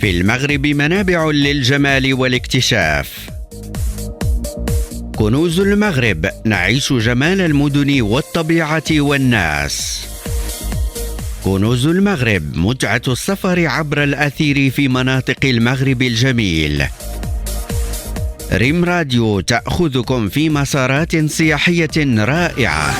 في المغرب منابع للجمال والاكتشاف. كنوز المغرب، نعيش جمال المدن والطبيعة والناس. كنوز المغرب، متعة السفر عبر الأثير في مناطق المغرب الجميل. ريم راديو تأخذكم في مسارات سياحية رائعة.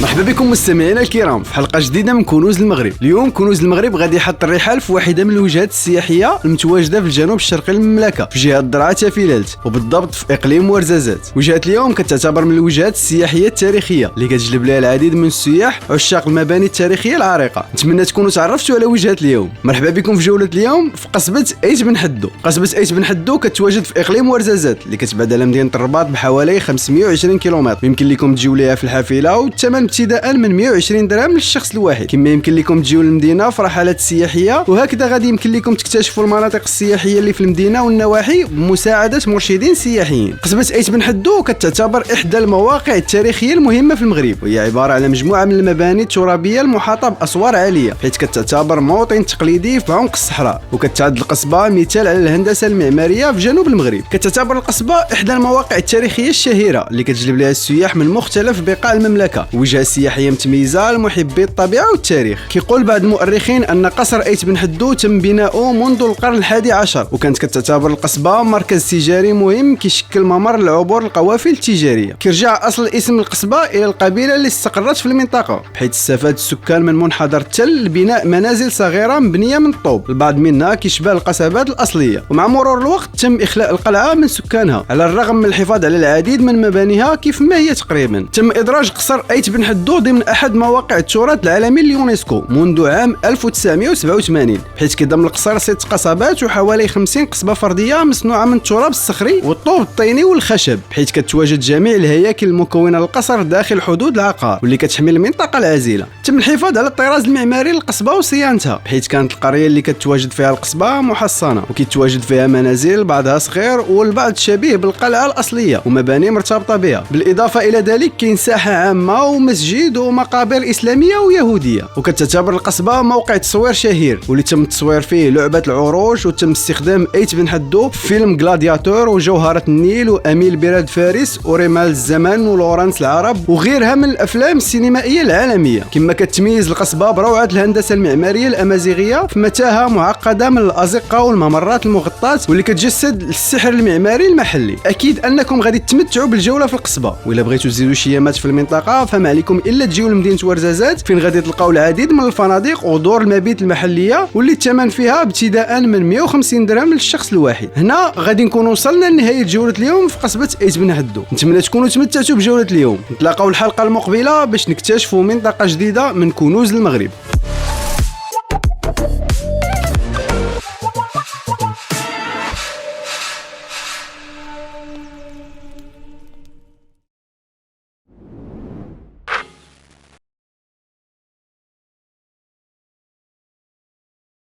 مرحبا بكم مستمعينا الكرام في حلقه جديده من كنوز المغرب. اليوم كنوز المغرب غادي يحط الرحال في واحده من الوجهات السياحيه المتواجده في الجنوب الشرقي للمملكه في جهه درعا تافيلالت، وبالضبط في اقليم ورزازات. وجهه اليوم كتعتبر من الوجهات السياحيه التاريخيه اللي كتجلب لها العديد من السياح عشاق المباني التاريخيه العريقه. نتمنى تكونوا تعرفتوا على وجهه اليوم. مرحبا بكم في جوله اليوم في قصبه ايت بن حدو. قصبه ايت بن حدو كتواجد في اقليم ورزازات اللي كتبعد على مدينه الرباط بحوالي 520 كيلومتر. يمكن لكم تجيو ليها في الحافله، والثمن ابتداء من 120 درهم للشخص الواحد. كما يمكن لكم تجيو للمدينه في رحلات سياحيه، وهكذا غادي يمكن لكم تكتشفوا المناطق السياحيه اللي في المدينه والنواحي بمساعده مرشدين سياحيين. قصبه ايت بن حدو كتعتبر احدى المواقع التاريخيه المهمه في المغرب، وهي عباره على مجموعه من المباني الترابيه المحاطه باسوار عاليه، حيث كتعتبر موطن تقليدي في عمق الصحراء. وكتعد القصبه مثال على الهندسه المعماريه في جنوب المغرب. كتعتبر القصبه احدى المواقع التاريخيه الشهيره اللي كتجلب لها السياح من مختلف بقاع المملكه، وجهه سياحيه متميزه لمحبي الطبيعه والتاريخ. كيقول بعض المؤرخين ان قصر ايت بن حدو تم بناؤه منذ القرن ال11، وكانت كتعتبر القصبه مركز تجاري مهم كيشكل ممر لعبور القوافل التجاريه. كيرجع اصل اسم القصبه الى القبيله اللي استقرت في المنطقه، بحيث استفاد السكان من منحدر التل لبناء منازل صغيره مبنيه من الطوب، البعض منها كيشبه القصبات الاصليه. ومع مرور الوقت تم اخلاء القلعه من سكانها على الرغم من الحفاظ على العديد من مبانيها كيف ما هي تقريبا. تم ادراج قصر ايت بن حدو ضمن احد مواقع التراث العالمي اليونسكو منذ عام 1987، بحيث كيضم القصر 6 قصبات وحوالي 50 قصبه فرديه مصنوعه من التراب الصخري والطوب الطيني والخشب، بحيث كتواجد جميع الهياكل المكونه للقصر داخل حدود العقار واللي كتحمي المنطقه العازله. تم الحفاظ على الطراز المعماري للقصبه وصيانتها، بحيث كانت القريه اللي كتواجد فيها القصبه محصنه وكيتواجد فيها منازل بعضها صغير والبعض شبيه بالقلعه الاصليه ومباني مرتبطه بها. بالاضافه الى ذلك كاين ساحه عامه ومسجد ومقابر إسلامية ويهودية. وكتعتبر القصبة موقع تصوير شهير واللي تم التصوير فيه لعبة العروش، وتم استخدام ايت بن حدو في فيلم غلادياتور وجوهرة النيل وأميل بلاد فارس ورمال الزمن ولورانس العرب وغيرها من الأفلام السينمائية العالمية. كما كتميز القصبة بروعة الهندسة المعمارية الأمازيغية في متاهة معقدة من الأزقة والممرات المغطاة واللي كتجسد السحر المعماري المحلي. أكيد أنكم غادي تمتعوا بالجولة في القصبة، وإلا بغيتوا تزيدوا شي يامات في المنطقة فما عليكم إلا تجيو لمدينة ورزازات، فين غادي تلقاو العديد من الفنادق ودور المبيت المحليه واللي الثمن فيها ابتداء من 150 درهم للشخص الواحد. هنا غادي نكون وصلنا لنهايه جوله اليوم في قصبه ايت بن حدو. نتمنى تكونوا تمتعتوا بجوله اليوم. نتلاقاو الحلقه المقبله باش نكتشفوا منطقه جديده من كنوز المغرب.